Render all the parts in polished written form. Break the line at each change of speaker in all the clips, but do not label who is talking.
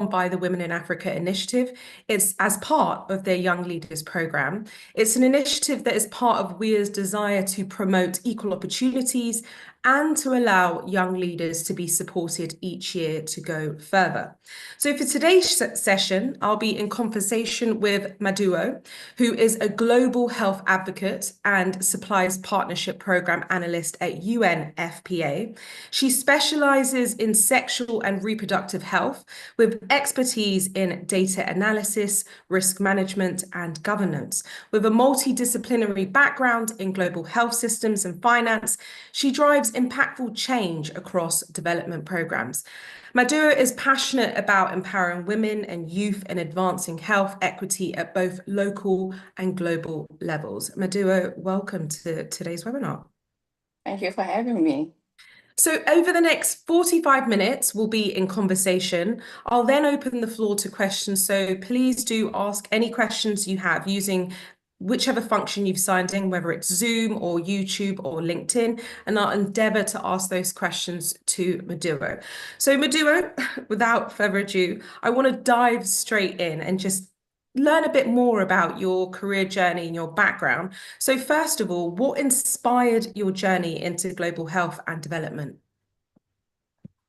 on by the Women in Africa initiative. It's as part of their Young Leaders Programme. It's an initiative that is part of WIA's desire to promote equal opportunities and to allow young leaders to be supported each year to go further. So for today's session, I'll be in conversation with Maduo, who is a global health advocate and supplies partnership program analyst at UNFPA. She specializes in sexual and reproductive health with expertise in data analysis, risk management, and governance. With a multidisciplinary background in global health systems and finance, she drives impactful change across development programs. Maduo is passionate about empowering women and youth and advancing health equity at both local and global levels. Maduo, welcome to today's webinar.
Thank you for having me.
So over the next 45 minutes, we'll be in conversation. I'll then open the floor to questions. So please do ask any questions you have using whichever function you've signed in, whether it's Zoom or YouTube or LinkedIn, and I'll endeavour to ask those questions to Maduo. So Maduo, without further ado, I want to dive straight in and just learn a bit more about your career journey and your background. So first of all, what inspired your journey into global health and development?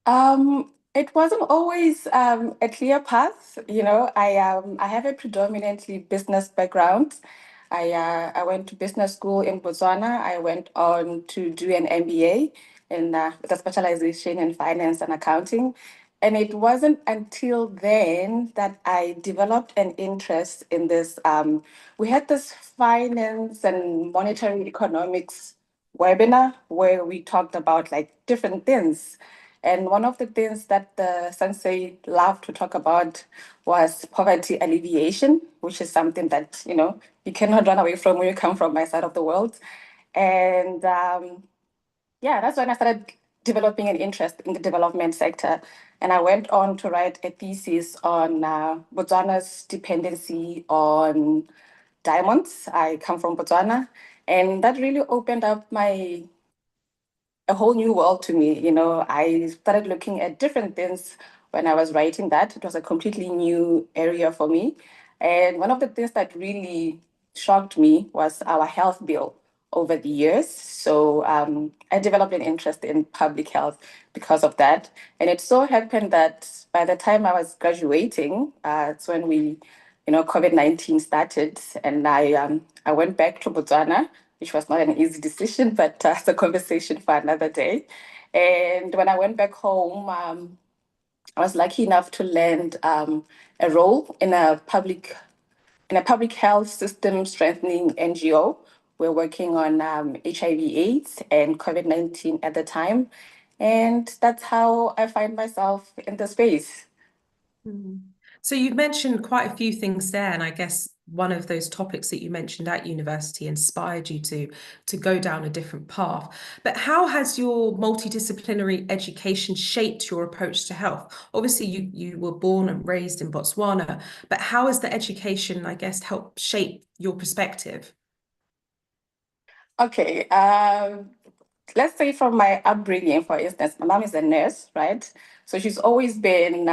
It wasn't always a clear path. I have a predominantly business background. I went to business school in Botswana. I went on to do an MBA with a specialization in finance and accounting. And it wasn't until then that I developed an interest in this. We had this finance and monetary economics webinar where we talked about like different things. And one of the things that the sensei loved to talk about was poverty alleviation, which is something that, you cannot run away from when you come from my side of the world. And that's when I started developing an interest in the development sector. And I went on to write a thesis on Botswana's dependency on diamonds. I come from Botswana, and that really opened up a whole new world to me. I started looking at different things when I was writing that. It was a completely new area for me. And one of the things that really shocked me was our health bill over the years. So I developed an interest in public health because of that. And it so happened that by the time I was graduating, it's when COVID-19 started, and I went back to Botswana, which was not an easy decision, but it's a conversation for another day. And when I went back home, I was lucky enough to land a role in a public health system strengthening NGO. We're working on HIV/AIDS and COVID-19 at the time. And that's how I find myself in the space.
So you've mentioned quite a few things there, and I guess one of those topics that you mentioned at university inspired you to go down a different path. But how has your multidisciplinary education shaped your approach to health? Obviously, you were born and raised in Botswana, but how has the education, I guess, helped shape your perspective?
Okay, let's say from my upbringing, for instance, my mom is a nurse, right? So she's always been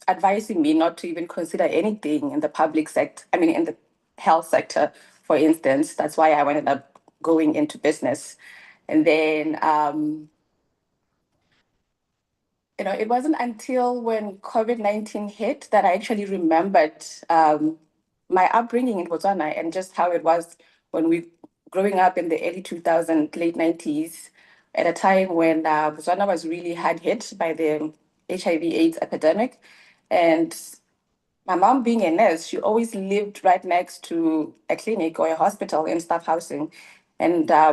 advising me not to even consider anything in the public sector, in the health sector, for instance. That's why I ended up going into business. And then, it wasn't until when COVID-19 hit that I actually remembered my upbringing in Botswana and just how it was when we growing up in the early 2000s, late 90s, at a time when Botswana was really hard hit by the HIV/AIDS epidemic. And my mom being a nurse, she always lived right next to a clinic or a hospital in staff housing. And I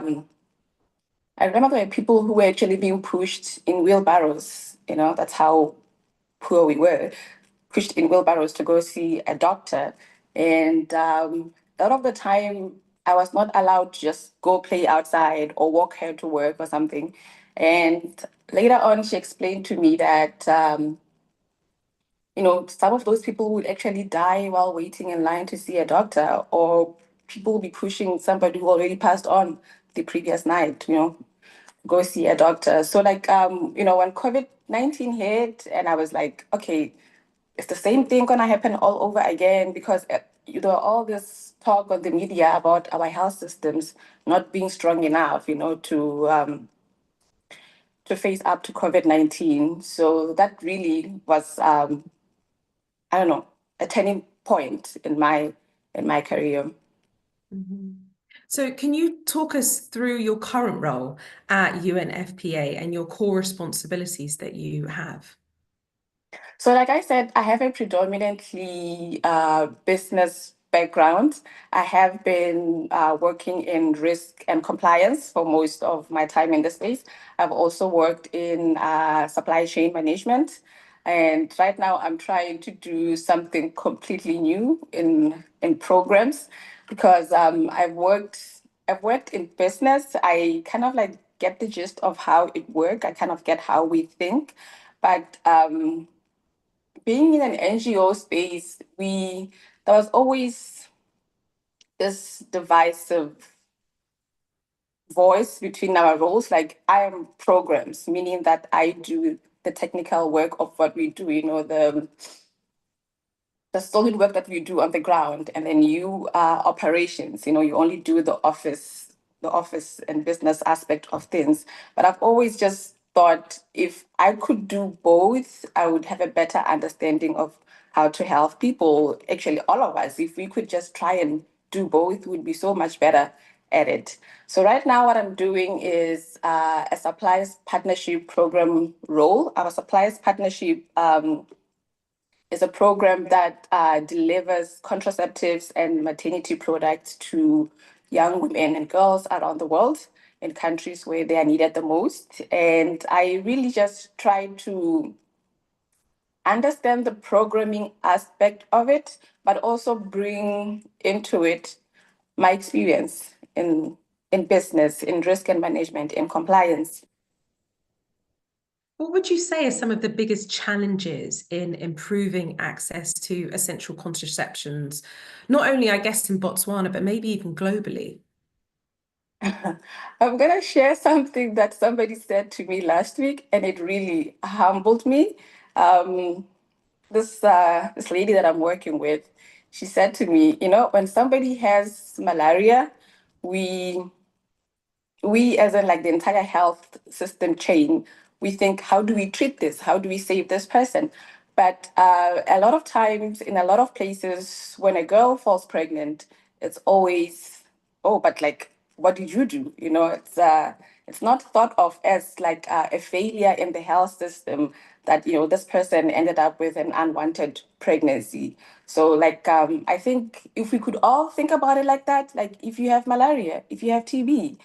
remember there were people who were actually being pushed in wheelbarrows. That's how poor we were, pushed in wheelbarrows to go see a doctor. And a lot of the time, I was not allowed to just go play outside or walk here to work or something. And later on, she explained to me that, some of those people would actually die while waiting in line to see a doctor, or people will be pushing somebody who already passed on the previous night, go see a doctor. So when COVID-19 hit, and I was like, okay, is the same thing going to happen all over again? Because all this talk on the media about our health systems not being strong enough, to face up to COVID-19. So that really was, I don't know, a turning point in my career.
Mhm. So, can you talk us through your current role at UNFPA and your core responsibilities that you have?
So, like I said, I have a predominantly business background. I have been working in risk and compliance for most of my time in the space. I've also worked in supply chain management. And right now, I'm trying to do something completely new in programs because I've worked in business. I kind of like get the gist of how it works. I kind of get how we think, but being in an NGO space, there was always this divisive voice between our roles. Like I am programs, meaning that I do the technical work of what we do, the solid work that we do on the ground, and then you are operations. You only do the office and business aspect of things. But I've always just thought if I could do both, I would have a better understanding of how to help people. Actually, all of us, if we could just try and do both, would be so much better at it. So right now, what I'm doing is a suppliers partnership program role. Our suppliers partnership is a program that delivers contraceptives and maternity products to young women and girls around the world in countries where they are needed the most. And I really just try to understand the programming aspect of it, but also bring into it my experience in business, in risk and management, in compliance.
What would you say are some of the biggest challenges in improving access to essential contraceptions, not only, I guess, in Botswana, but maybe even globally?
I'm going to share something that somebody said to me last week, and it really humbled me. Um, this lady that I'm working with, she said to me, when somebody has malaria, we as in like the entire health system chain, we think, how do we treat this? How do we save this person? But a lot of times, in a lot of places, when a girl falls pregnant, it's always, oh, but like, what did you do? It's not thought of as like a failure in the health system that this person ended up with an unwanted pregnancy. So like I think if we could all think about it like that, like if you have malaria, if you have TB,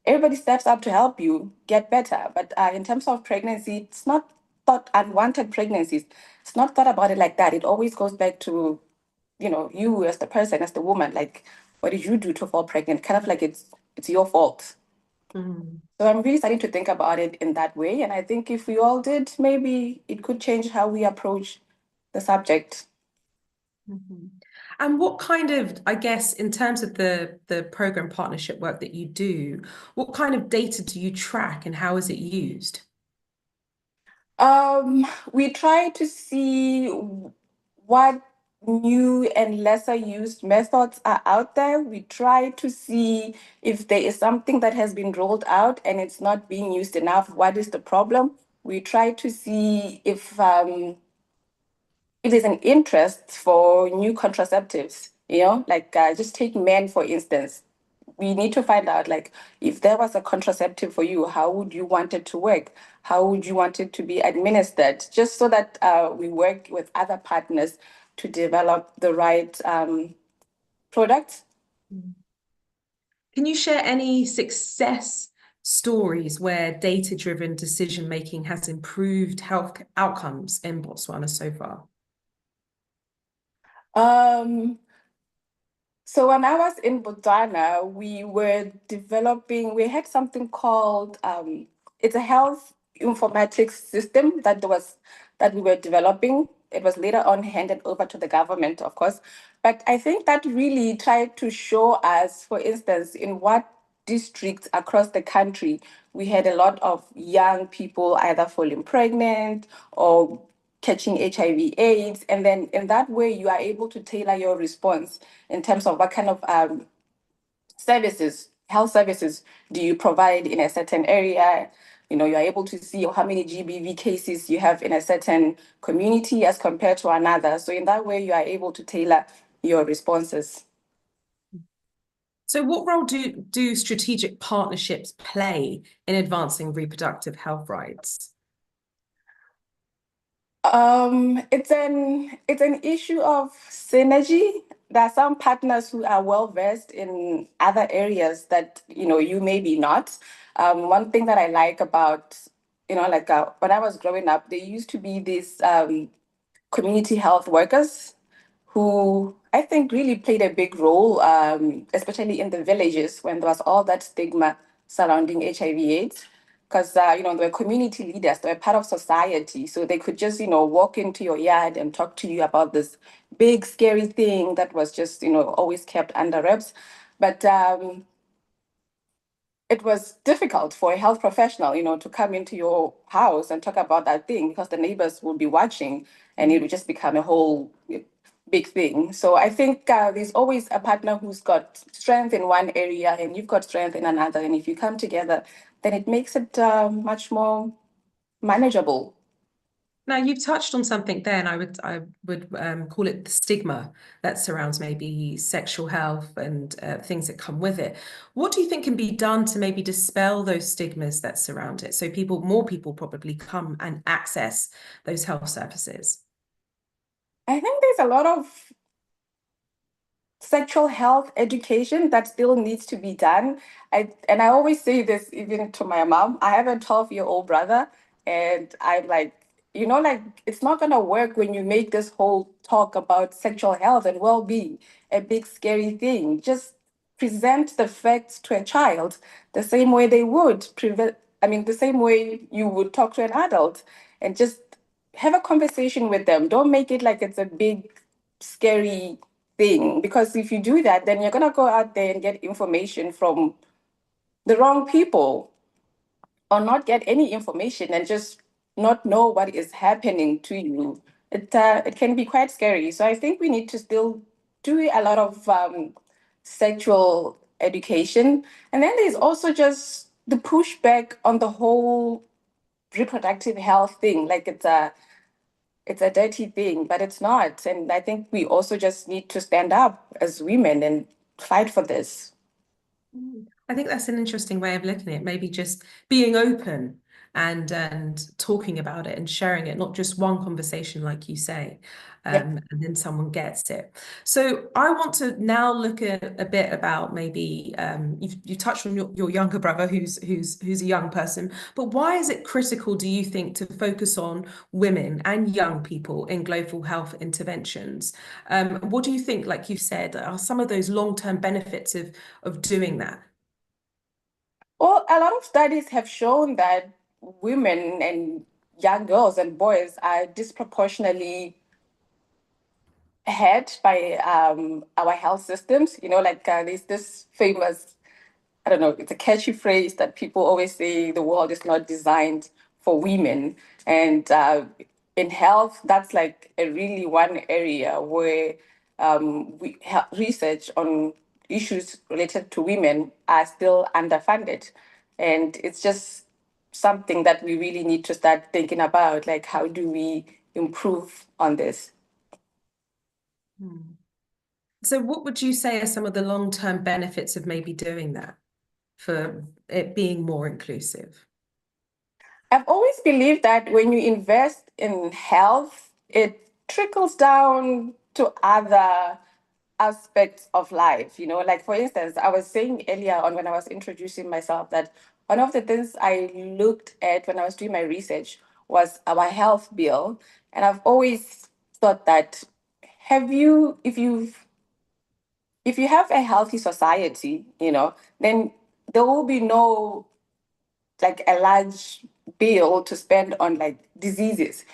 everybody steps up to help you get better. But in terms of pregnancy, it's not thought unwanted pregnancies. It's not thought about it like that. It always goes back to, you as the person, as the woman, like, what did you do to fall pregnant? Kind of like it's your fault.
Mm.
So I'm really starting to think about it in that way. And I think if we all did, maybe it could change how we approach the subject.
Mhm. And what kind of, I guess, in terms of the program partnership work that you do, what kind of data do you track and how is it used?
We try to see what new and lesser used methods are out there. We try to see if there is something that has been rolled out and it's not being used enough. What is the problem? We try to see if there's an interest for new contraceptives, like just take men, for instance. We need to find out, like, if there was a contraceptive for you, how would you want it to work? How would you want it to be administered? Just so that we work with other partners to develop the right products.
Mm. Can you share any success stories where data-driven decision making has improved health outcomes in Botswana so far?
Um, So when I was in Botswana, we had something called, it's a health informatics system that we were developing. It was later on handed over to the government, of course. But I think that really tried to show us, for instance, in what districts across the country we had a lot of young people either falling pregnant or catching HIV/AIDS, and then in that way you are able to tailor your response in terms of what kind of services, health services, do you provide in a certain area. You're able to see how many GBV cases you have in a certain community as compared to another. So in that way, you are able to tailor your responses.
So what role do strategic partnerships play in advancing reproductive health rights?
It's an issue of synergy. There are some partners who are well versed in other areas that you maybe not. One thing that I like about like when I was growing up, there used to be these community health workers who I think really played a big role, especially in the villages when there was all that stigma surrounding HIV/AIDS. Because they were community leaders, they were part of society, so they could just walk into your yard and talk to you about this big scary thing that was just always kept under wraps. But it was difficult for a health professional, to come into your house and talk about that thing because the neighbors would be watching and it would just become a whole big thing. So I think there's always a partner who's got strength in one area and you've got strength in another. And if you come together, then it makes it much more manageable.
Now, you've touched on something there, and I would call it the stigma that surrounds maybe sexual health and things that come with it. What do you think can be done to maybe dispel those stigmas that surround it, so more people probably come and access those health services?
I think there's a lot of sexual health education that still needs to be done. And I always say this even to my mom. I have a 12-year-old brother, and I'm like, like it's not gonna work when you make this whole talk about sexual health and well-being a big scary thing. Just present the facts to a child the same way they would the same way you would talk to an adult, and just have a conversation with them. Don't make it like it's a big scary thing, because if you do that, then you're going to go out there and get information from the wrong people, or not get any information and just not know what is happening to you. It can be quite scary. So I think we need to still do a lot of sexual education. And then there's also just the pushback on the whole reproductive health thing. Like it's a dirty thing, but it's not. And I think we also just need to stand up as women and fight for this.
I think that's an interesting way of looking at it. Maybe just being open and talking about it and sharing it, not just one conversation, like you say,
Yeah.
and then someone gets it. So I want to now look at a bit about maybe you touched on your younger brother who's a young person, but why is it critical, do you think, to focus on women and young people in global health interventions? What do you think, like you said, are some of those long-term benefits of doing that?
Well, a lot of studies have shown that women and young girls and boys are disproportionately hurt by our health systems. Like there's this famous, I don't know, it's a catchy phrase that people always say: the world is not designed for women. And in health, that's like a really one area where research on issues related to women are still underfunded. And it's just something that we really need to start thinking about, like how do we improve on this?
Hmm. So what would you say are some of the long-term benefits of maybe doing that for it being more inclusive?
I've always believed that when you invest in health, it trickles down to other aspects of life. Like for instance, I was saying earlier on when I was introducing myself that one of the things I looked at when I was doing my research was our health bill. And I've always thought that if you have a healthy society, then there will be no like a large bill to spend on like diseases.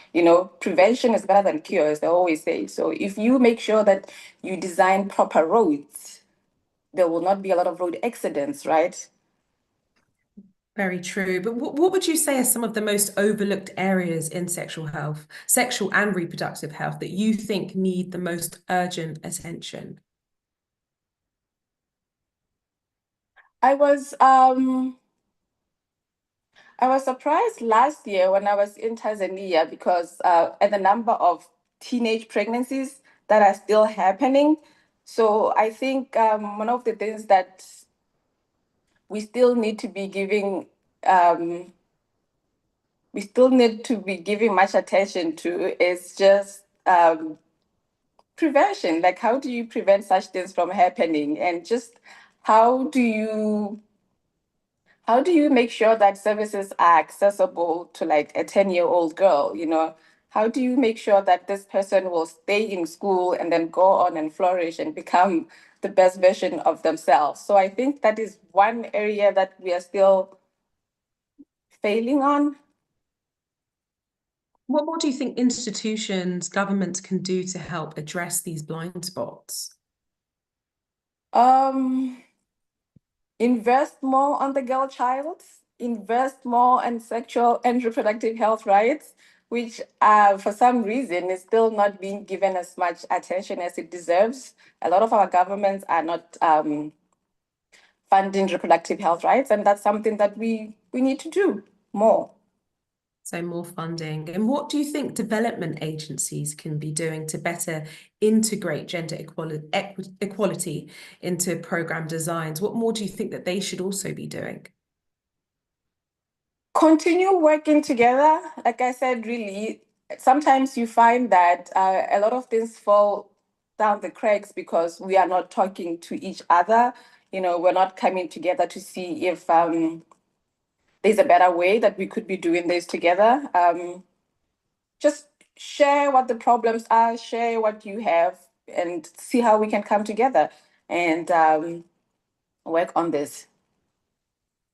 Prevention is better than cure, as they always say. So if you make sure that you design proper roads, there will not be a lot of road accidents, right?
Very true. But what would you say are some of the most overlooked areas in sexual health, sexual and reproductive health, that you think need the most urgent attention?
I was um I was surprised last year when I was in Tanzania because at the number of teenage pregnancies that are still happening. So I think one of the things that we still need to be giving um, we still need to be giving much attention to is just prevention. Like, how do you prevent such things from happening, and just how do you how do you make sure that services are accessible to like a 10-year-old girl, you know? How do you make sure that this person will stay in school and then go on and flourish and become the best version of themselves? So I think that is one area that we are still failing on.
What more do you think institutions, governments can do to help address these blind spots?
Um, Invest more on the girl child, invest more on sexual and reproductive health rights, which for some reason is still not being given as much attention as it deserves. A lot of our governments are not funding reproductive health rights, and that's something that we need to do more.
So more funding. And what do you think development agencies can be doing to better integrate gender equality into program designs? What more do you think that they should also be doing?
Continue working together. Like I said, really, sometimes you find that a lot of things fall down the cracks because we are not talking to each other. You know, we're not coming together to see if there's a better way that we could be doing this together. Just share what the problems are, share what you have, and see how we can come together and work on this.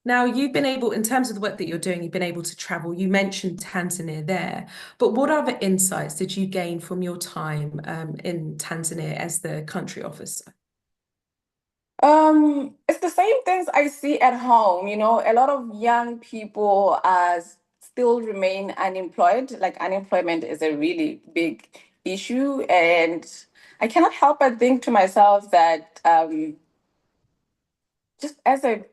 Now, you've been able, in terms of the work that you're doing, you've been able to travel. You mentioned Tanzania there, but what other insights did you gain from your time in Tanzania as the country officer?
It's the same things I see at home. You know, a lot of young people still remain unemployed. Like unemployment is a really big issue, and I cannot help but think to myself that just as a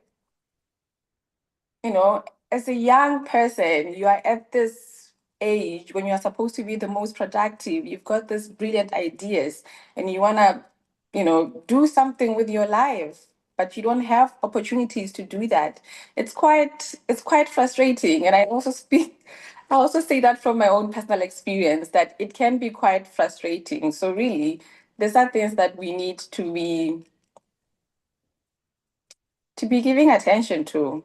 you know, as a young person, you are at this age when you are supposed to be the most productive. You've got these brilliant ideas and you want to, do something with your life, but you don't have opportunities to do that. It's quite frustrating. And I also say that from my own personal experience that it can be quite frustrating. So really, these are things that we need to be giving attention to.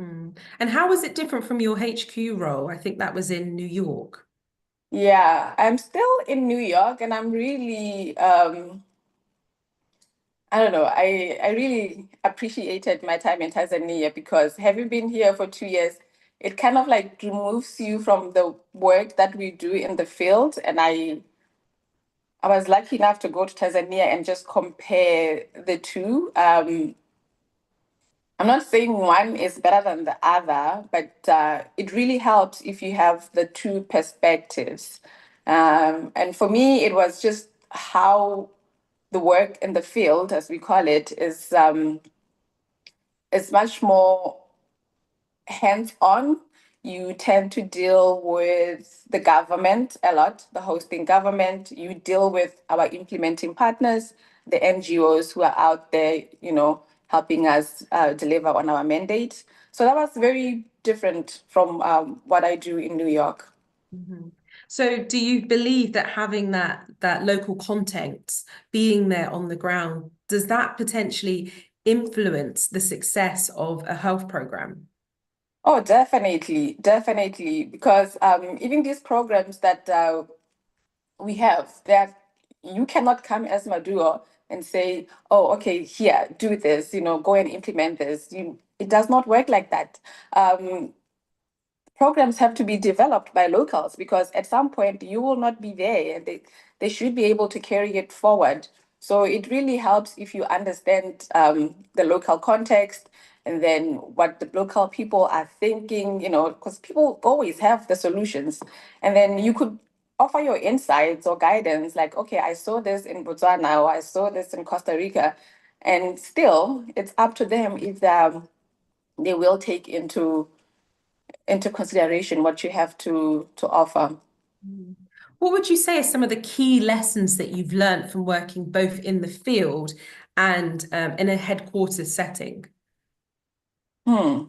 Mm. And how was it different from your HQ role? I think that was in New York.
Yeah, I'm still in New York and I'm really I don't know, I really appreciated my time in Tanzania because having been here for 2 years, it kind of like removes you from the work that we do in the field. And I was lucky enough to go to Tanzania and just compare the two. I'm not saying one is better than the other, but it really helps if you have the two perspectives. And for me, it was just how the work in the field, as we call it, is much more hands-on. You tend to deal with the government a lot, the hosting government. You deal with our implementing partners, the NGOs who are out there, helping us deliver on our mandate. So that was very different from what I do in New York.
Mhm. So do you believe that having that local context, being there on the ground, does that potentially influence the success of a health program?
Oh, definitely, definitely. Because even these programs that we have, that you cannot come as Maduo and say, "Oh, okay, here, do this. Go and implement this." It does not work like that. Programs have to be developed by locals because at some point you will not be there, and they should be able to carry it forward. So it really helps if you understand the local context, and then what the local people are thinking, because people always have the solutions. And then you could offer your insights or guidance, like, okay, I saw this in Botswana or I saw this in Costa Rica. And still, it's up to them if they will take into consideration what you have to offer.
Mm. What would you say are some of the key lessons that you've learned from working both in the field and in a headquarters setting?
Hmm.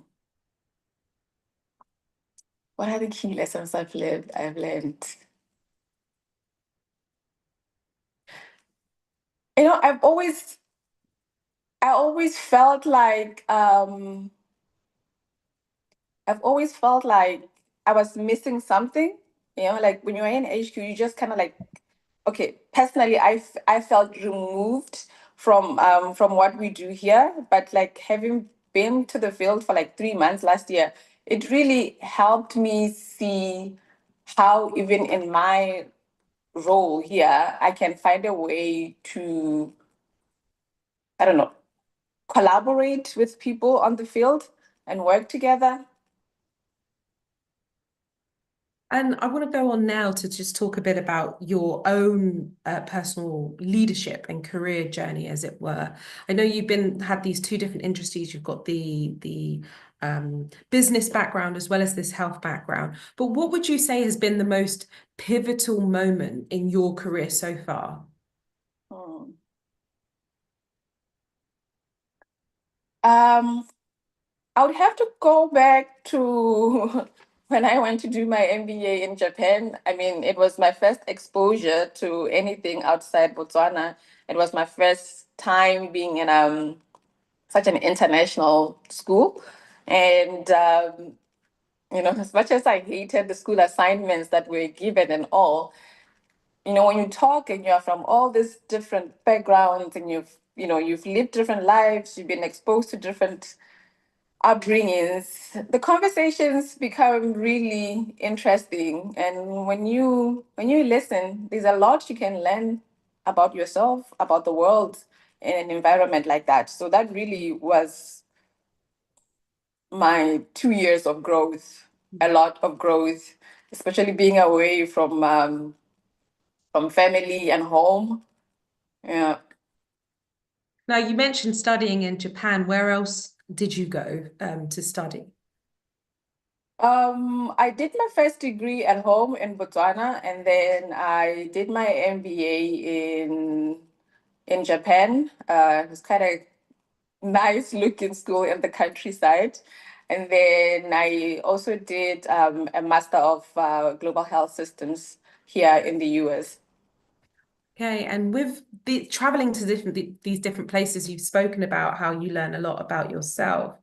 What are the key lessons I've learned? You know, I always felt like I've always felt like I was missing something. Like when you're in HQ, you just kind of like, okay, personally, I felt removed from what we do here. But like having been to the field for like 3 months last year, it really helped me see how even in my role here, I can find a way to, I don't know, collaborate with people on the field and work together.
And I want to go on now to just talk a bit about your own personal leadership and career journey, as it were. I know you've had these two different industries. You've got the business background as well as this health background. But what would you say has been the most pivotal moment in your career so far?
Hmm. Um, I would have to go back to when I went to do my MBA in Japan. I mean, it was my first exposure to anything outside Botswana. It was my first time being in such an international school. And as much as I hated the school assignments that were given and all, when you talk and you're from all these different backgrounds and you've lived different lives, you've been exposed to different upbringings, the conversations become really interesting. And when you listen, there's a lot you can learn about yourself, about the world in an environment like that. So that really was my 2 years of growth, a lot of growth, especially being away from family and home. Yeah.
Now, you mentioned studying in Japan. Where else did you go to study?
I did my first degree at home in Botswana, and then I did my MBA in Japan. It was kind of nice looking school in the countryside. And then I also did a Master of Global Health Systems here in the US.
Okay, and with the traveling to these different places, you've spoken about how you learn a lot about yourself.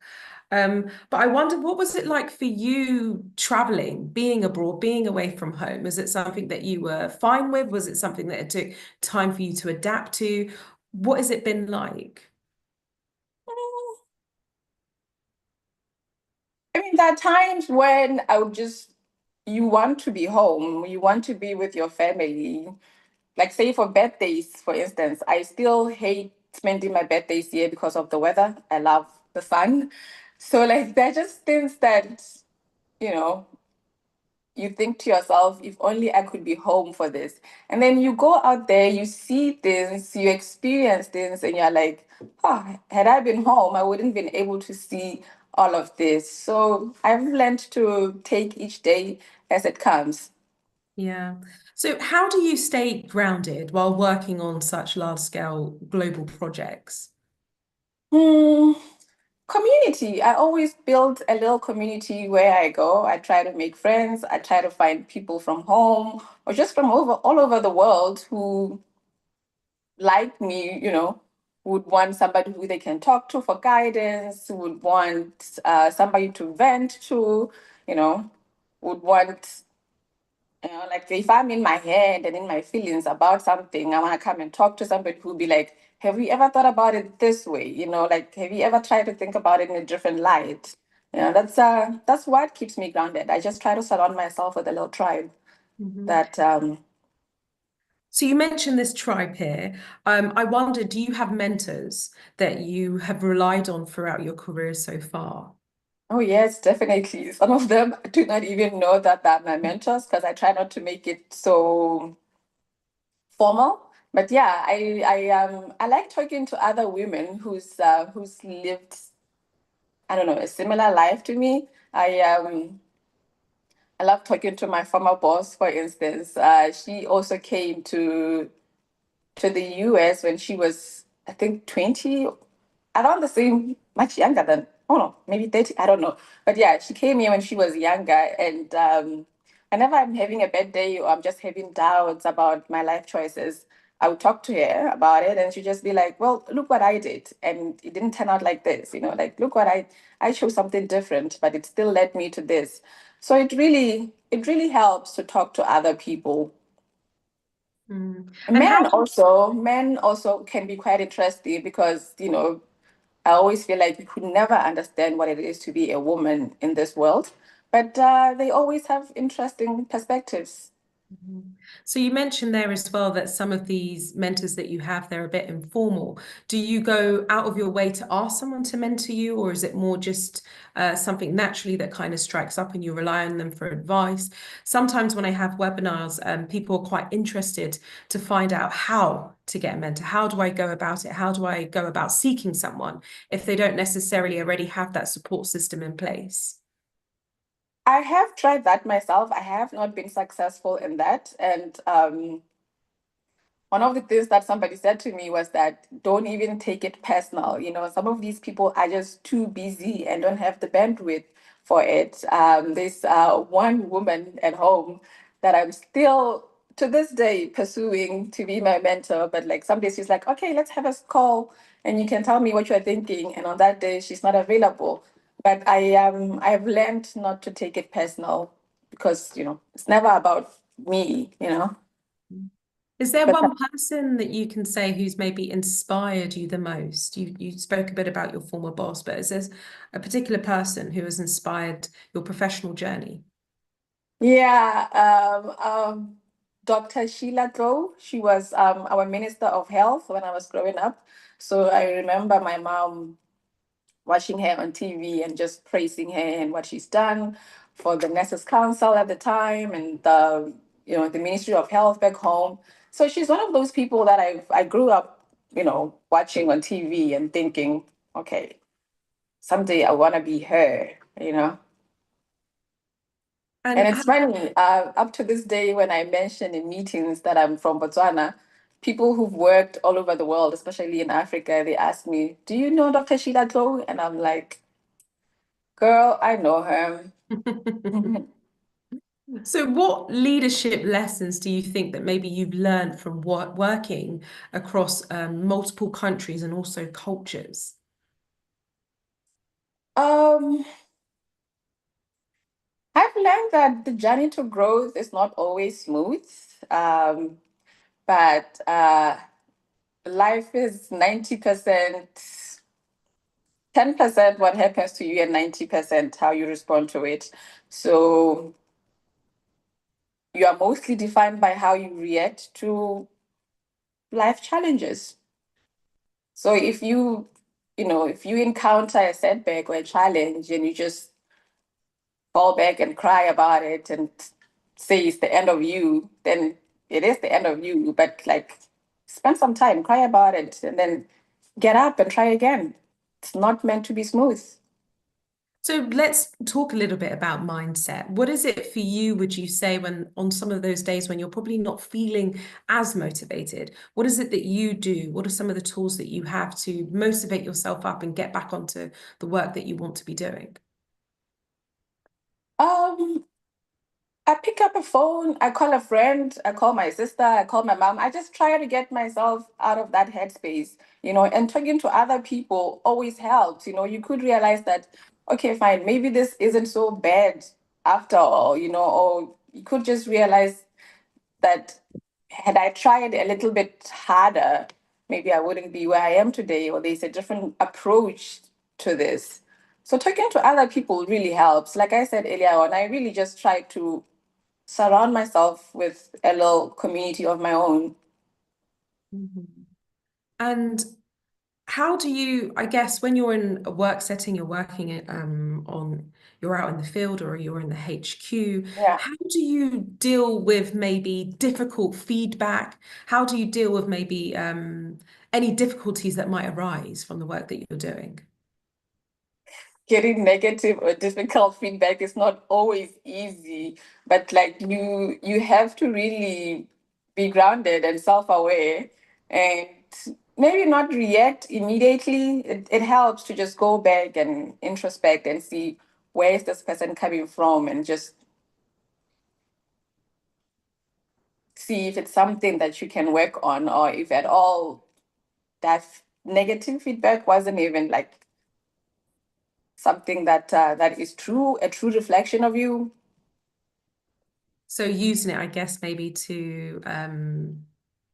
But I wondered, what was it like for you traveling, being abroad, being away from home? Was it something that you were fine with? Was it something that it took time for you to adapt to? What has it been like?
I mean, there are times when you want to be home, you want to be with your family. Like, say, for birthdays, for instance, I still hate spending my birthdays here because of the weather. I love the sun. So, like, they're just things that, you know, you think to yourself, if only I could be home for this. And then you go out there, you see things, you experience things, and you're like, oh, had I been home, I wouldn't been able to see all of this. So I've learned to take each day as it comes.
Yeah. So how do you stay grounded while working on such large scale global projects?
Hmm. Community. I always build a little community where I go. I try to make friends. I try to find people from home or just from all over the world who like me, would want somebody who they can talk to for guidance, would want somebody to vent to, you know, would want, like if I'm in my head and in my feelings about something, I want to come and talk to somebody who'll be like, have you ever thought about it this way? Like, have you ever tried to think about it in a different light? That's what keeps me grounded. I just try to surround myself with a little tribe
Mhm.
that
So you mentioned this tribe here. I wonder, do you have mentors that you have relied on throughout your career so far?
Oh, yes, definitely. Some of them do not even know that they're my mentors because I try not to make it so formal. But yeah, I like talking to other women who's lived, I don't know, a similar life to me. I love talking to my former boss, for instance. She also came to the US when she was, I think, 20, around the same, much younger than, oh no, maybe 30, I don't know. But yeah, she came here when she was younger. And whenever I'm having a bad day or I'm just having doubts about my life choices, I would talk to her about it and she'd just be like, well, look what I did. And it didn't turn out like this, like, look what I chose something different, but it still led me to this. So it really helps to talk to other people.
Mm. And how
Men also can be quite interesting because, I always feel like you could never understand what it is to be a woman in this world, but they always have interesting perspectives.
Mhm. So you mentioned there as well that some of these mentors that you have, they're a bit informal. Do you go out of your way to ask someone to mentor you, or is it more just something naturally that kind of strikes up and you rely on them for advice? Sometimes when I have webinars, people are quite interested to find out how to get a mentor. How do I go about it? How do I go about seeking someone if they don't necessarily already have that support system in place?
I have tried that myself. I have not been successful in that. And one of the things that somebody said to me was that don't even take it personal. Some of these people are just too busy and don't have the bandwidth for it. There's one woman at home that I'm still to this day pursuing to be my mentor. But like some days she's like, okay, let's have a call and you can tell me what you're thinking. And on that day, she's not available. But I've learned not to take it personal because, it's never about me.
Is there
But
one person that you can say who's maybe inspired you the most? You spoke a bit about your former boss, but is there a particular person who has inspired your professional journey?
yeah, Dr. Sheila Grow, she was our Minister of Health when I was growing up. So I remember my mom watching her on TV and just praising her and what she's done for the Nurses Council at the time and the Ministry of Health back home. So she's one of those people that I grew up, watching on TV and thinking, okay, someday I want to be her. And
And
it's funny, up to this day, when I mention in meetings that I'm from Botswana, people who've worked all over the world, especially in Africa, they ask me, do you know Dr. Sheila Glow? And I'm like, girl, I know her.
so what leadership lessons do you think that maybe you've learned from working across multiple countries and also cultures?
Um, I've learned that the journey to growth is not always smooth, um, but life is 90%, 10% what happens to you, and 90% how you respond to it. So you are mostly defined by how you react to life challenges. So if you encounter a setback or a challenge and you just fall back and cry about it and say it's the end of you, then it is the end of you. But like, spend some time, cry about it, and then get up and try again. It's not meant to be smooth.
So let's talk a little bit about mindset. What is it for you, would you say, when on some of those days when you're probably not feeling as motivated? What is it that you do? What are some of the tools that you have to motivate yourself up and get back onto the work that you want to be doing?
Um, I pick up a phone, I call a friend, I call my sister, I call my mom. I just try to get myself out of that headspace, and talking to other people always helps. You could realize that, okay, fine, maybe this isn't so bad after all, or you could just realize that had I tried a little bit harder, maybe I wouldn't be where I am today, or there's a different approach to this. So talking to other people really helps. Like I said earlier on, I really just try to surround myself with a little community of my own.
Mhm. And how do you, I guess, when you're in a work setting, you're working you're out in the field or you're in the HQ,
Yeah.
how do you deal with maybe difficult feedback? How do you deal with maybe any difficulties that might arise from the work that you're doing?
Getting negative or difficult feedback is not always easy, but like you have to really be grounded and self-aware and maybe not react immediately. It helps to just go back and introspect and see where is this person coming from and just see if it's something that you can work on or if at all that negative feedback wasn't even like something that is true, a true reflection of you.
So using it, I guess, maybe to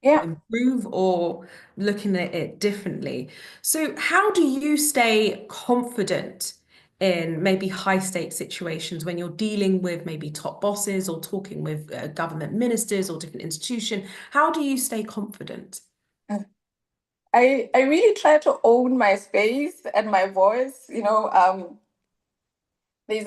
Yeah.
improve or looking at it differently. So, how do you stay confident in maybe high stakes situations when you're dealing with maybe top bosses or talking with government ministers or different institutions? How do you stay confident?
I really try to own my space and my voice. There's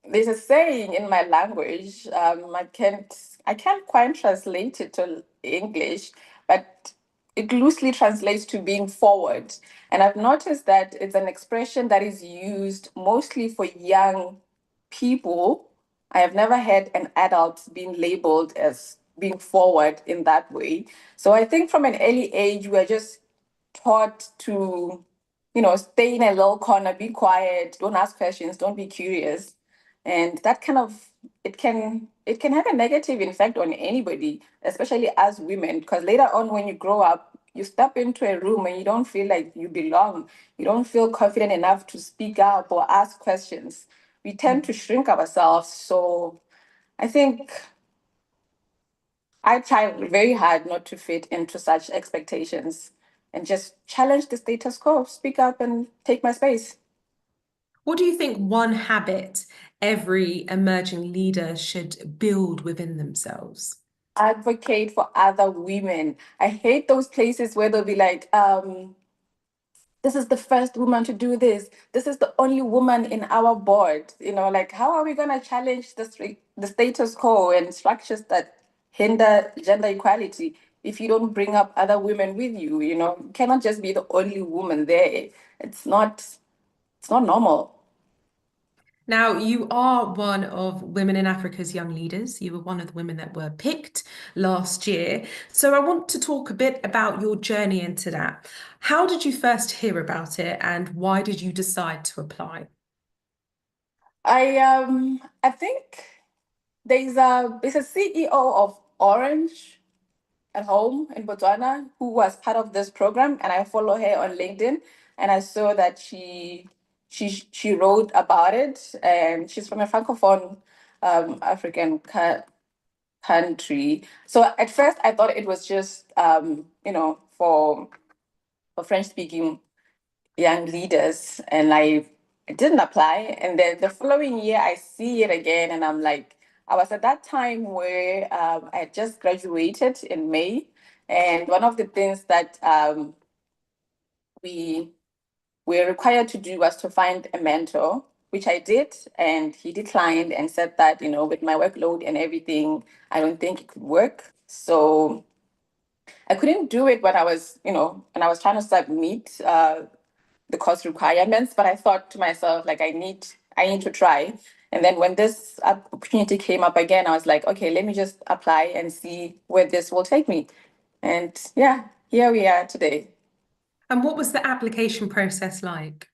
there's a saying in my language. I can't quite translate it to English, but it loosely translates to being forward. And I've noticed that it's an expression that is used mostly for young people. I have never had an adult being labeled as being forward in that way. So I think from an early age, we are just taught to, stay in a little corner, be quiet, don't ask questions, don't be curious. And that kind of it can have a negative effect on anybody, especially as women, because later on when you grow up, you step into a room and you don't feel like you belong. You don't feel confident enough to speak up or ask questions. We tend to shrink ourselves. So I think I try very hard not to fit into such expectations and just challenge the status quo, speak up and take my space.
What do you think one habit every emerging leader should build within themselves?
Advocate for other women. I hate those places where they'll be like, this is the first woman to do this. This is the only woman in our board. Like how are we going to challenge the status quo and structures that hinder gender equality if you don't bring up other women with you? You cannot just be the only woman there. It's not. It's not normal.
Now, you are one of Women in Africa's Young Leaders. You were one of the women that were picked last year. So I want to talk a bit about your journey into that. How did you first hear about it and why did you decide to apply?
I think there's a CEO of Orange at home in Botswana who was part of this program, and I follow her on LinkedIn, and I saw that she wrote about it, and she's from a francophone African country. So at first I thought it was just for French speaking young leaders, and I didn't apply. And then the following year, I see it again, and I'm like, I was at that time where I had just graduated in May, and one of the things that we were required to do was to find a mentor, which I did, and he declined and said that with my workload and everything, I don't think it could work. So I couldn't do it when I was trying to submit the course requirements, but I thought to myself, like, I need to try. And then when this opportunity came up again, I was like, okay, let me just apply and see where this will take me. And yeah, here we are today.
And what was the application process like?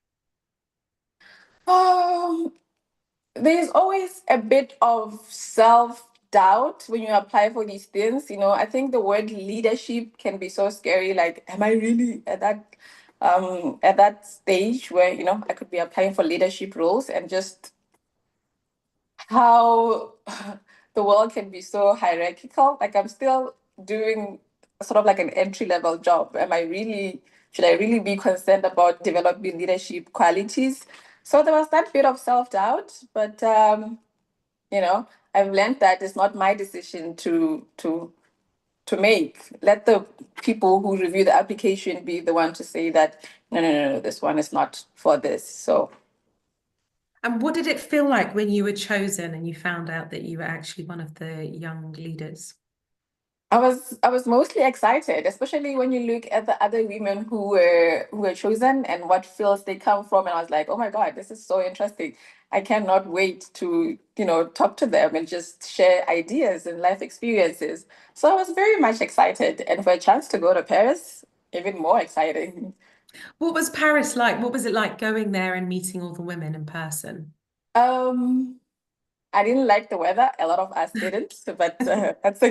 Um, there's always a bit of self-doubt when you apply for these things. I think the word leadership can be so scary. Like, am I really at that stage where, I could be applying for leadership roles, and just how the world can be so hierarchical. Like I'm still doing sort of like an entry level job. Should I really be concerned about developing leadership qualities? So there was that bit of self doubt, but you know, I've learned that it's not my decision to to make. Let the people who review the application be the one to say that no, no, no, no, this one is not for this. So.
And what did it feel like when you were chosen and you found out that you were actually one of the young leaders?
I was mostly excited, especially when you look at the other women who were chosen and what fields they come from. And I was like, oh my God, this is so interesting. I cannot wait to, talk to them and just share ideas and life experiences. So I was very much excited. And for a chance to go to Paris, even more exciting.
What was Paris like? What was it like going there and meeting all the women in person?
Um, I didn't like the weather. A lot of us didn't, but that's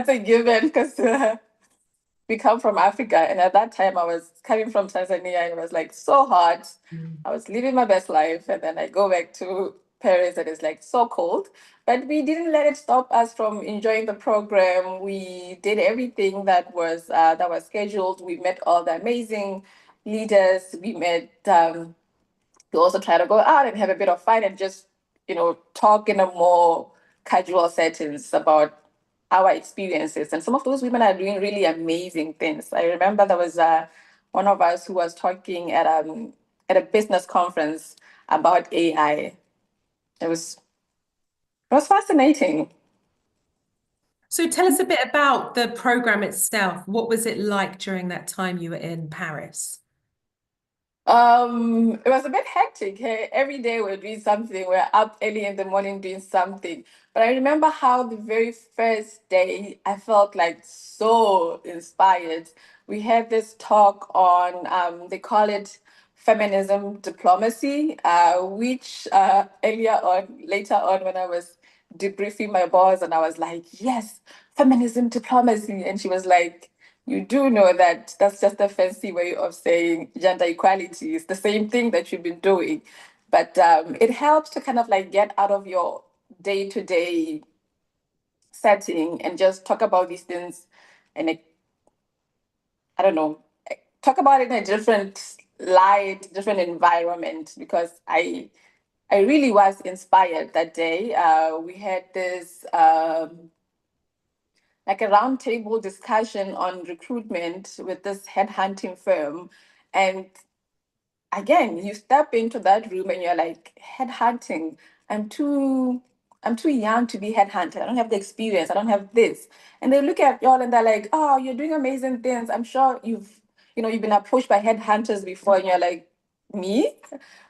a given because we come from Africa, and at that time I was coming from Tanzania, and it was like so hot.
Mm.
I was living my best life, and then I go back to Paris, and it's like so cold. But we didn't let it stop us from enjoying the program. We did everything that was scheduled. We met all the amazing leaders. We also try to go out and have a bit of fun and just, talk in a more casual settings about our experiences. And some of those women are doing really amazing things. I remember there was one of us who was talking at a business conference about AI. It was fascinating.
So tell us a bit about the program itself. What was it like during that time you were in Paris?
It was a bit hectic. Hey, every day we're doing something. We're up early in the morning doing something. But I remember how the very first day I felt like so inspired. We had this talk on, they call it feminism diplomacy, which later on, when I was debriefing my boss, and I was like, yes, feminism diplomacy. And she was like, you do know that that's just a fancy way of saying gender equality. It's the same thing that you've been doing. But it helps to kind of like get out of your day to day setting and just talk about these things and I don't know, talk about it in a different light, different environment because I really was inspired that day. We had this like a roundtable discussion on recruitment with this headhunting firm. And again, you step into that room and you're like, headhunting. I'm too I'm too young to be headhunted. I don't have the experience. I don't have this. And they look at y'all and they're like, oh, you're doing amazing things. I'm sure you've been approached by headhunters before, and you're like, me?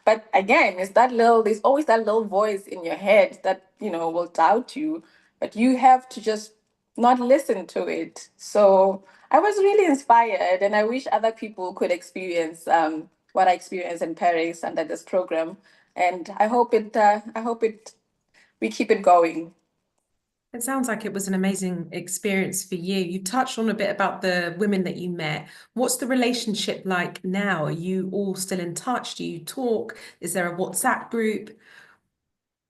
But again, there's always that little voice in your head that, will doubt you, but you have to just not listen to it. So I was really inspired, and I wish other people could experience what I experienced in Paris under this program. And we keep it going.
It sounds like it was an amazing experience for you. You touched on a bit about the women that you met. What's the relationship like now? Are you all still in touch? Do you talk? Is there a WhatsApp group?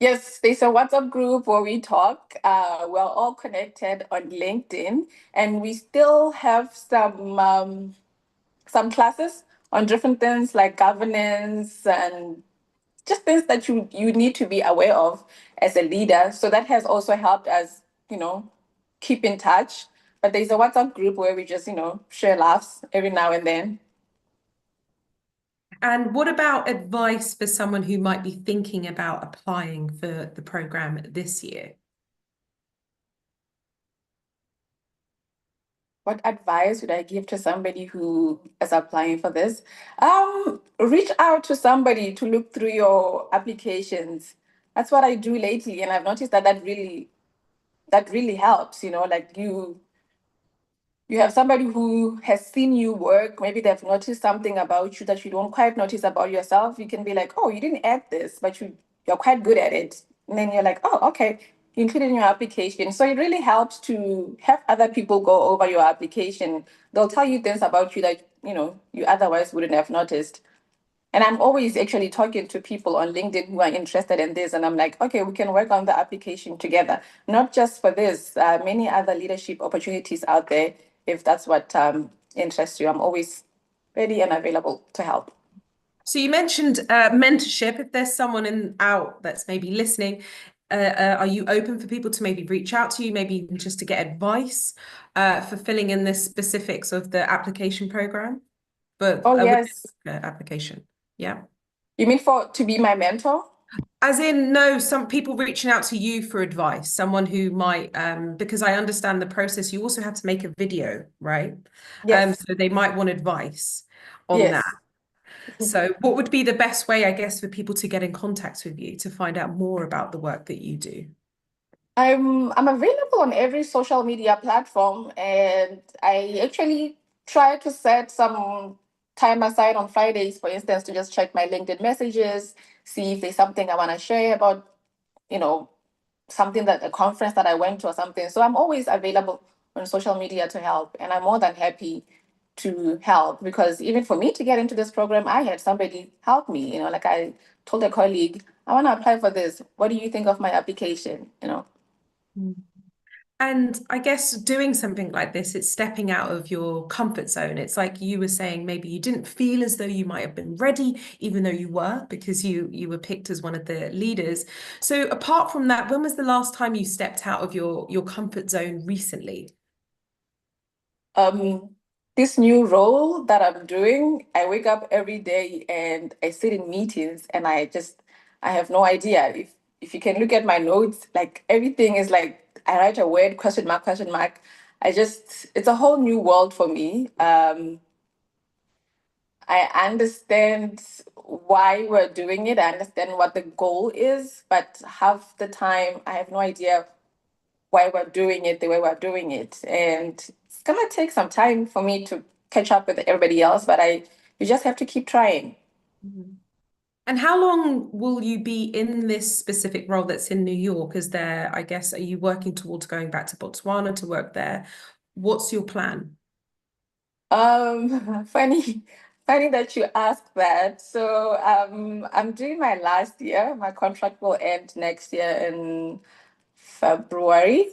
Yes, there's a WhatsApp group where we talk. We're all connected on LinkedIn, and we still have some classes on different things like governance and just things that you need to be aware of as a leader. So that has also helped us, keep in touch. But there's a WhatsApp group where we just, share laughs every now and then.
And what about advice for someone who might be thinking about applying for the program this year?
What advice would I give to somebody who is applying for this? Reach out to somebody to look through your applications. That's what I do lately, and I've noticed that really helps. Like you have somebody who has seen you work. Maybe they've noticed something about you that you don't quite notice about yourself. You can be like, oh, you didn't add this, but you're quite good at it. And then you're like, oh, okay, you include it in your application. So it really helps to have other people go over your application. They'll tell you things about you that you otherwise wouldn't have noticed. And I'm always actually talking to people on LinkedIn who are interested in this. And I'm like, okay, we can work on the application together, not just for this, many other leadership opportunities out there. If that's what interests you, I'm always ready and available to help.
So you mentioned mentorship. If there's someone out that's maybe listening, are you open for people to maybe reach out to you, maybe even just to get advice for filling in the specifics of the application program? But
Oh,
with
yes.
application, yeah.
You mean for to be my mentor?
As in, no, some people reaching out to you for advice, someone who might, because I understand the process, you also have to make a video, right?
Yes.
So they might want advice on that.
Yes.
So what would be the best way, I guess, for people to get in contact with you to find out more about the work that you do?
I'm available on every social media platform, and I actually try to set some time aside on Fridays, for instance, to just check my LinkedIn messages, see if there's something I want to share about, you know, something that a conference that I went to or something. So I'm always available on social media to help, and I'm more than happy to help because even for me to get into this program, I had somebody help me. Like I told a colleague, I want to apply for this. What do you think of my application?
Mm. And I guess doing something like this, it's stepping out of your comfort zone. It's like you were saying, maybe you didn't feel as though you might have been ready, even though you were, because you were picked as one of the leaders. So apart from that, when was the last time you stepped out of your comfort zone recently?
Um, this new role that I'm doing, I wake up every day and I sit in meetings and I have no idea. If you can look at my notes, like everything is like I write a word, question mark, question mark. It's a whole new world for me. I understand why we're doing it. I understand what the goal is, but half the time I have no idea why we're doing it the way we're doing it. And it's gonna take some time for me to catch up with everybody else, but you just have to keep trying.
Mhm. And how long will you be in this specific role that's in New York? Is there, I guess, are you working towards going back to Botswana to work there? What's your plan?
Funny that you asked that. So I'm doing my last year. My contract will end next year in February.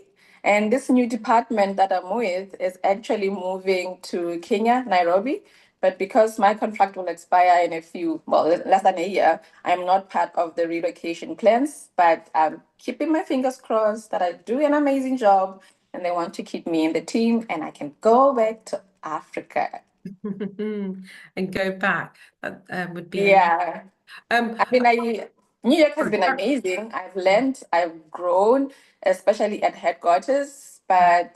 And this new department that I'm with is actually moving to Kenya, Nairobi. But because my contract will expire in less than a year, I'm not part of the relocation plans. But I'm keeping my fingers crossed that I do an amazing job and they want to keep me in the team and I can go back to Africa.
And go back. That would be amazing.
Yeah.
Um,
I mean, New York has
sorry.
been amazing. I've learned, I've grown, especially at headquarters. But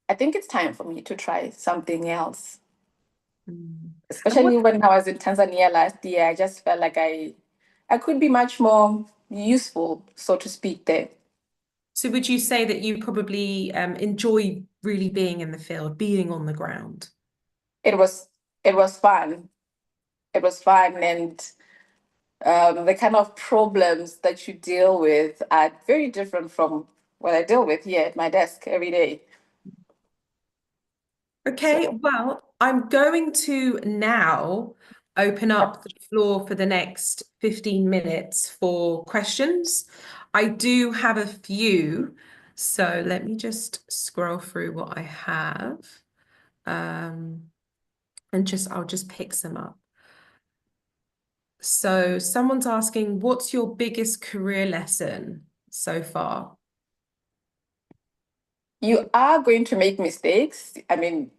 I think it's time for me to try something else.
Mm. And what,
Especially when I was in Tanzania last year, I just felt like I could be much more useful, so to speak, there.
so would you say that you probably enjoy really being in the field, being on the ground?
It was it was fun. It was fun, and the kind of problems that you deal with are very different from what I deal with here at my desk every day.
Okay,
So,
well, I'm going to now open
yep.
up the floor for the next 15 minutes for questions. I do have a few, so let me just scroll through what I have. Um, and I'll just pick some up. So someone's asking, what's your biggest career lesson so far?
You are going to make mistakes. I mean,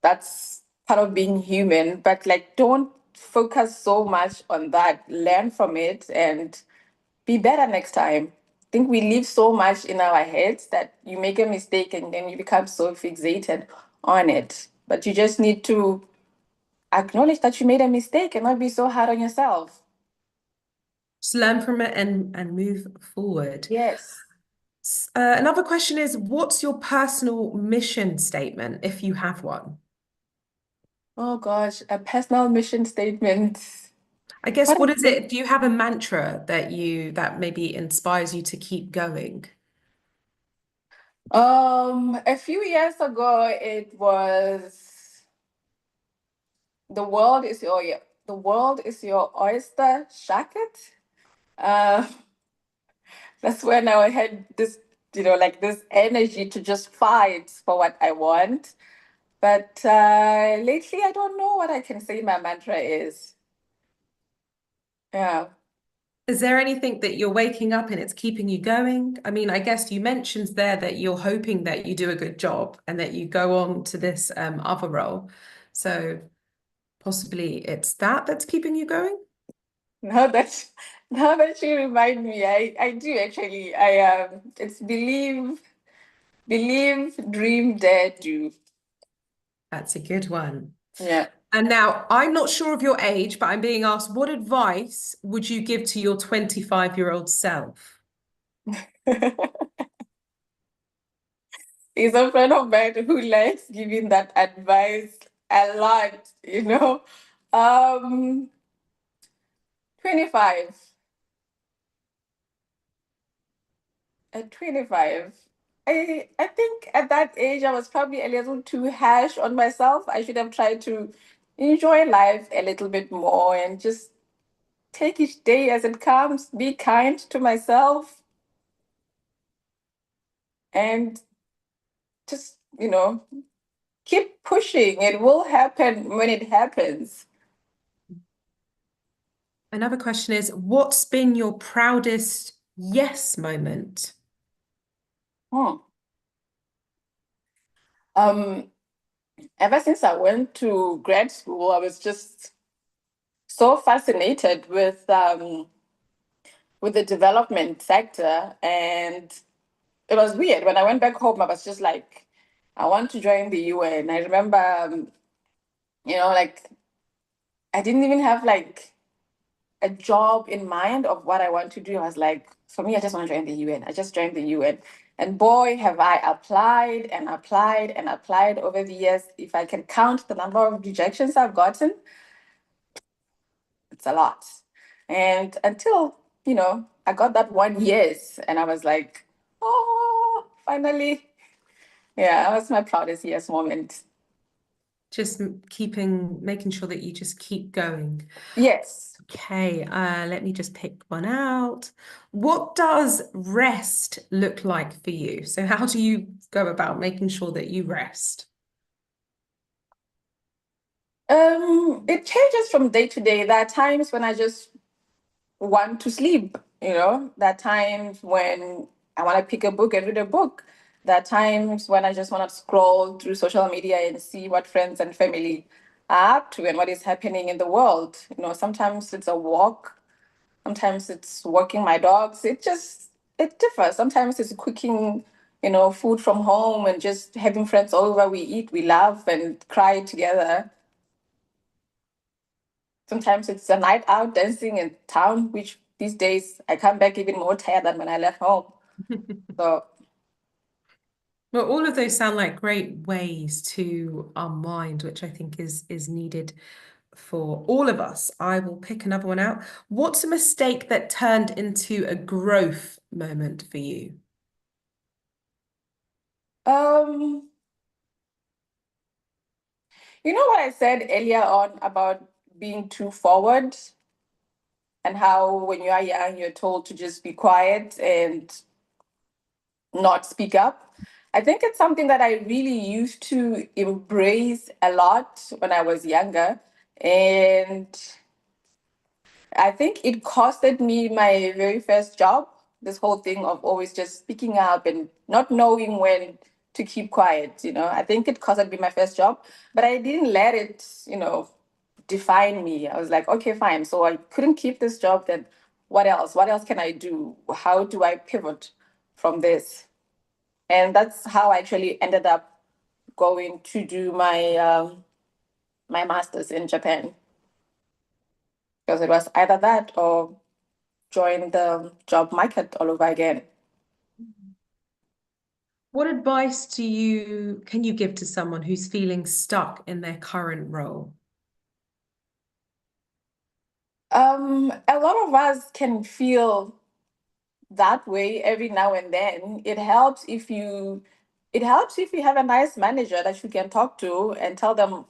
that's part of being human, but like don't focus so much on that. Learn from it and be better next time. I think we live so much in our heads that you make a mistake and then you become so fixated on it. But you just need to acknowledge that you made a mistake and not be so hard on yourself.
Just learn from it and move forward.
Yes.
Another question is, what's your personal mission statement, if you have one?
Oh gosh, a personal mission statement.
I guess
What
what
is
is it? Do you have a mantra that maybe inspires you to keep going?
A few years ago, it was the world is the world is your oyster. Shacket. Uh, that's when I had this, like this energy to just fight for what I want. But lately, I don't know what I can say my mantra is. Yeah.
Is there anything that you're waking up and it's keeping you going? I mean, I guess you mentioned there that you're hoping that you do a good job and that you go on to this other role. So possibly it's that that's keeping you going.
Now that now that you remind me, I do actually. It's believe, dream, dare, do.
That's a good one.
Yeah.
And now I'm not sure of your age, but I'm being asked, what advice would you give to your 25-year-old self?
He's a friend of mine who likes giving that advice a lot, you know. Um, 25. At 25. I think at that age I was probably a little too harsh on myself. I should have tried to enjoy life a little bit more and just take each day as it comes, be kind to myself, and just, keep pushing. It will happen when it happens.
Another question is, what's been your proudest yes moment?
Hmm. Um, Ever since I went to grad school, I was just so fascinated with the development sector, and it was weird. When I went back home, I was just like, I want to join the UN. I remember, like I didn't even have like a job in mind of what I want to do. I was like, for me, I just want to join the UN. I just joined the UN. And boy, have I applied and applied and applied over the years. If I can count the number of rejections I've gotten, it's a lot. And until, I got that one yes, and I was like, oh, finally. Yeah, that was my proudest yes moment.
Just making sure that you just keep going.
Yes.
Okay, let me just pick one out. What does rest look like for you? So how do you go about making sure that you rest?
It changes from day to day. There are times when I just want to sleep, There are times when I want to pick a book and read a book. There are times when I just want to scroll through social media and see what friends and family are up to and what is happening in the world. Sometimes it's a walk, sometimes it's walking my dogs. It differs. Sometimes it's cooking, food from home and just having friends over. We eat, we laugh and cry together. Sometimes it's a night out dancing in town, which these days I come back even more tired than when I left home. So,
Well, all of those sound like great ways to unwind, which I think is needed for all of us. I will pick another one out. What's a mistake that turned into a growth moment for you?
um, you know what I said earlier on about being too forward and how when you are young, you're told to just be quiet and not speak up. I think it's something that I really used to embrace a lot when I was younger. And I think it costed me my very first job. This whole thing of always just speaking up and not knowing when to keep quiet. I think it costed me my first job, but I didn't let it, define me. I was like, okay, fine. So I couldn't keep this job. Then what else? What else can I do? How do I pivot from this? And that's how I actually ended up going to do my master's in Japan, because it was either that or join the job market all over again.
What advice can you give to someone who's feeling stuck in their current role?
A lot of us can feel that way every now and then. It helps if you have a nice manager that you can talk to and tell them,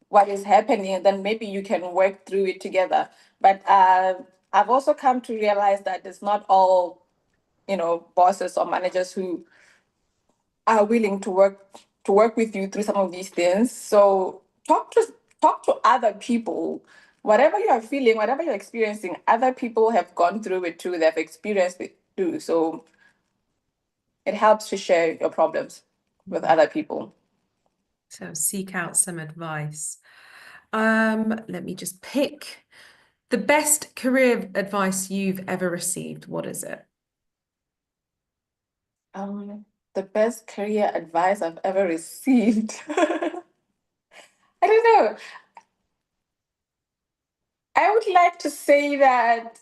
what is happening, and then maybe you can work through it together. But I've also come to realize that it's not all, bosses or managers who are willing to work with you through some of these things. So talk to other people. whatever you are feeling, whatever you're experiencing, other people have gone through it too. They've experienced it too. So it helps to share your problems with other people.
So seek out some advice. Let me just pick the best career advice you've ever received. What is it?
The best career advice I've ever received. I don't know. I would like to say that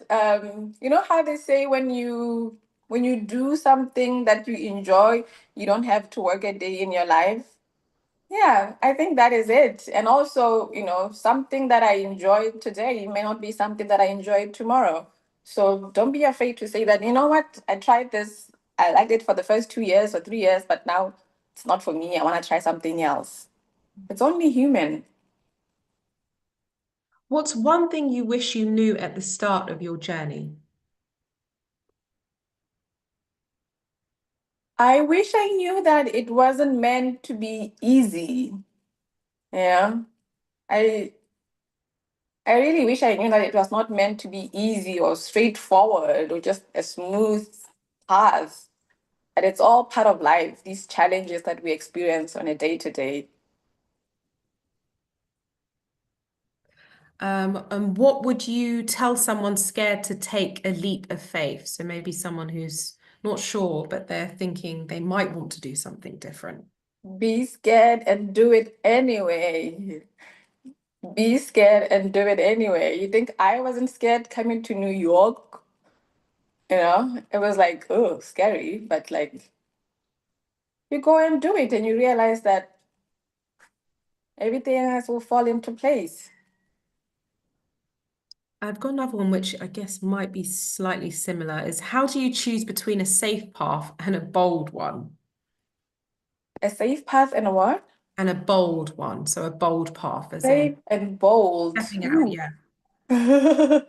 you know how they say when you do something that you enjoy, you don't have to work a day in your life. Yeah, I think that is it. And also, you know, something that I enjoy today may not be something that I enjoy tomorrow. So don't be afraid to say that, you know what, I tried this, I liked it for the first 2 years or 3 years, but now it's not for me. I want to try something else. It's only human.
What's one thing you wish you knew at the start of your journey?
I wish I knew that it wasn't meant to be easy. Yeah. I I really wish I knew that it was not meant to be easy or straightforward or just a smooth path. That it's all part of life, these challenges that we experience on a day to day.
And what would you tell someone scared to take a leap of faith? So maybe someone who's not sure, but they're thinking they might want to do something different.
Be scared and do it anyway. Be scared and do it anyway. You think I wasn't scared coming to New York? You know, it was like, oh, scary, but like you go and do it and you realize that everything else will fall into place.
I've got another one which I guess might be slightly similar, is how do you choose between a safe path and a bold one?
A safe path and a what?
And a bold one. So a bold path, as in
Safe and bold.
stepping out,
Ooh.
yeah.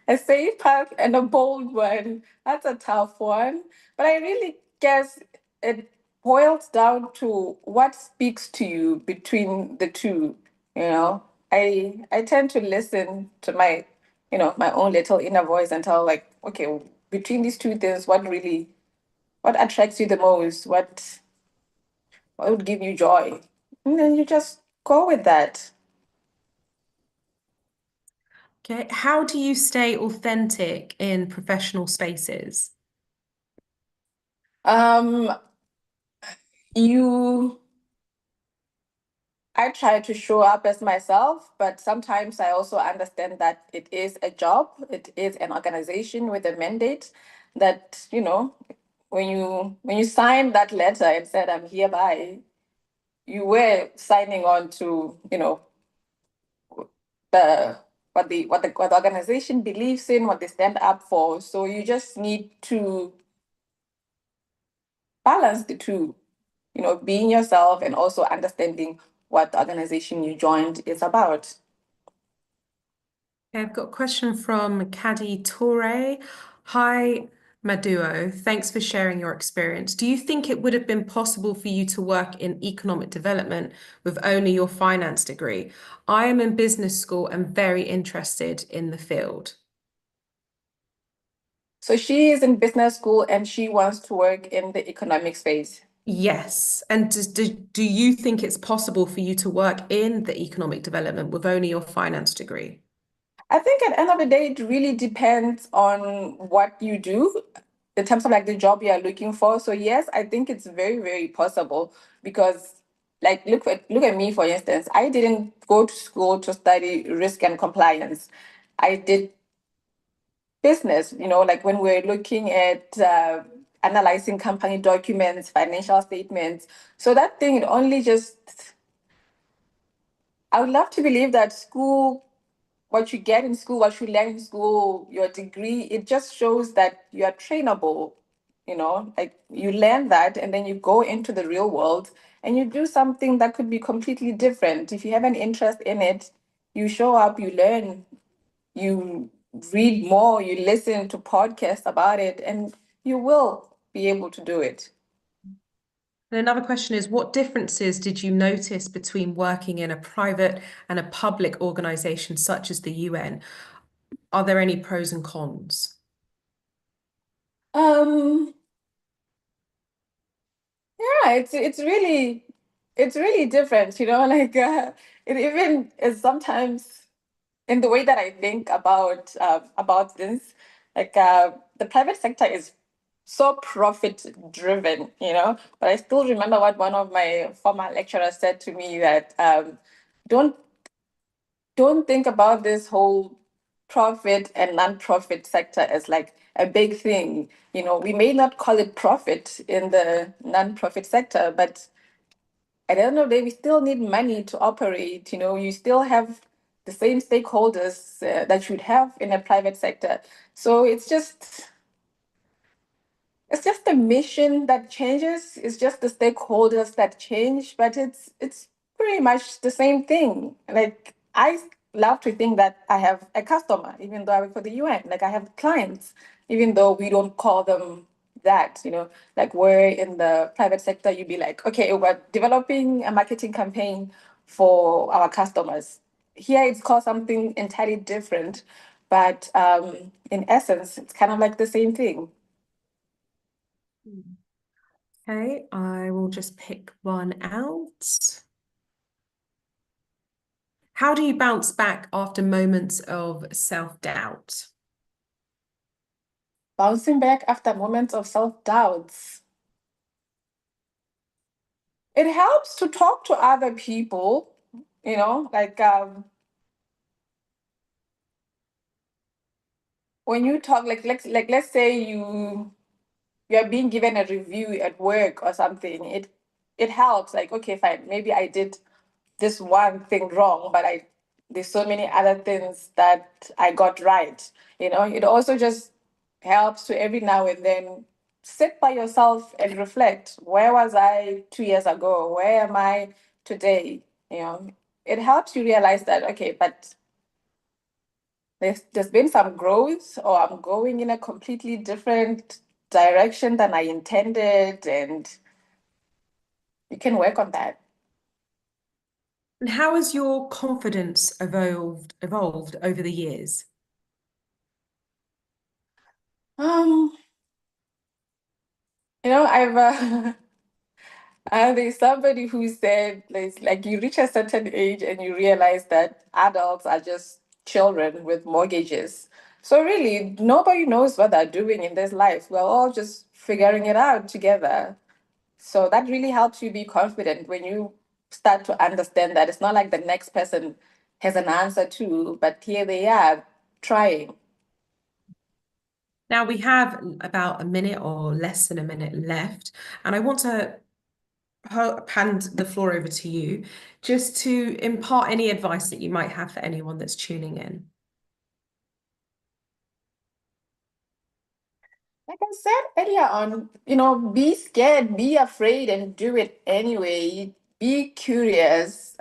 A safe path and a bold one. That's a tough one. But I really guess it boils down to what speaks to you between the two. You know, I tend to listen to my, you know, my own little inner voice and tell like, okay, between these two things, what attracts you the most? What would give you joy? And then you just go with that.
Okay. How do you stay authentic in professional spaces?
Um, you I try to show up as myself, but sometimes I also understand that it is a job, it is an organization with a mandate that, you know, when you sign that letter and said I'm hereby, you were signing on to, you know, the what the organization believes in, what they stand up for. So you just need to balance the two, you know, being yourself and also understanding what the organization you joined is about.
Okay, I've got a question from Caddy Torre. Hi, Maduo. Thanks for sharing your experience. Do you think it would have been possible for you to work in economic development with only your finance degree? I am in business school and very interested in the field.
So she is in business school and she wants to work in the economic space.
Yes. And do you think it's possible for you to work in the economic development with only your finance degree?
I think at the end of the day, it really depends on what you do in terms of like the job you are looking for. So yes, I think it's very, very possible because like look at me for instance. I didn't go to school to study risk and compliance. I did business, you know, like when we're looking at analyzing company documents, financial statements. So that thing, it only just I would love to believe that school, what you get in school, what you learn in school, your degree, it just shows that you are trainable. You know, like you learn that and then you go into the real world and you do something that could be completely different. If you have an interest in it, you show up, you learn, you read more, you listen to podcasts about it, and you will be able to do it.
And another question is, what differences did you notice between working in a private and a public organization such as the UN? Are there any pros and cons?
Um, yeah, it's really different, like it even is sometimes in the way that I think about this, like the private sector is so profit driven, But I still remember what one of my former lecturers said to me that don't don't think about this whole profit and non-profit sector as like a big thing. We may not call it profit in the non-profit sector, but at the end of the day, we still need money to operate. You still have the same stakeholders that you'd have in a private sector. So it's just the mission that changes. It's just the stakeholders that change, but it's pretty much the same thing. Like I love to think that I have a customer, even though I work for the UN. Like I have clients, even though we don't call them that. Like where in the private sector, you'd be like, okay, we're developing a marketing campaign for our customers. Here it's called something entirely different, but in essence, it's kind of like the same thing.
Okay, I will just pick one out. How do you bounce back after moments of self-doubt?
Bouncing back after moments of self-doubts. It helps to talk to other people, like when you talk, let's say you're being given a review at work or something. It helps, like, okay, fine, maybe I did this one thing wrong, but there's so many other things that I got right. It also just helps to every now and then sit by yourself and reflect. Where was I 2 years ago? Where am I today? It helps you realize that, okay, but there's been some growth, or I'm going in a completely different direction than I intended, and you can work on that.
And how has your confidence evolved over the years?
Um, I've there's somebody who said, like you reach a certain age and you realize that adults are just children with mortgages. So really, nobody knows what they're doing in this life. We're all just figuring it out together. So that really helps you be confident when you start to understand that it's not like the next person has an answer too, but here they are trying.
Now we have about a minute or less than a minute left, and I want to hand the floor over to you just to impart any advice that you might have for anyone that's tuning in.
Like I said earlier on, be scared, be afraid, and do it anyway. Be curious.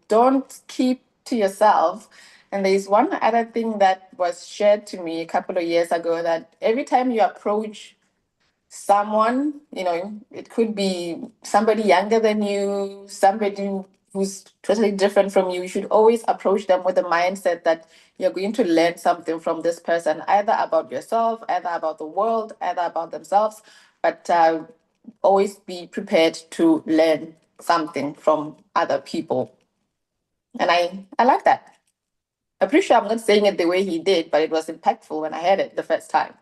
Don't keep to yourself. And there's one other thing that was shared to me a couple of years ago, that every time you approach someone, it could be somebody younger than you, somebody who's totally different from you. You should always approach them with the mindset that you're going to learn something from this person, either about yourself, either about the world, either about themselves. But always be prepared to learn something from other people. And I like that. I'm pretty sure I'm not saying it the way he did, but it was impactful when I heard it the first time.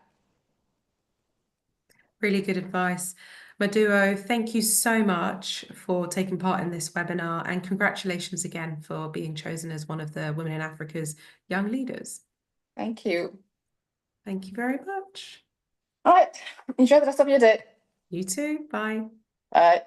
Really good advice. Maduo, thank you so much for taking part in this webinar, and congratulations again for being chosen as one of the Women in Africa's Young Leaders.
Thank you.
Thank you very much.
All right. Enjoy the rest of your day.
You too. Bye.
Bye.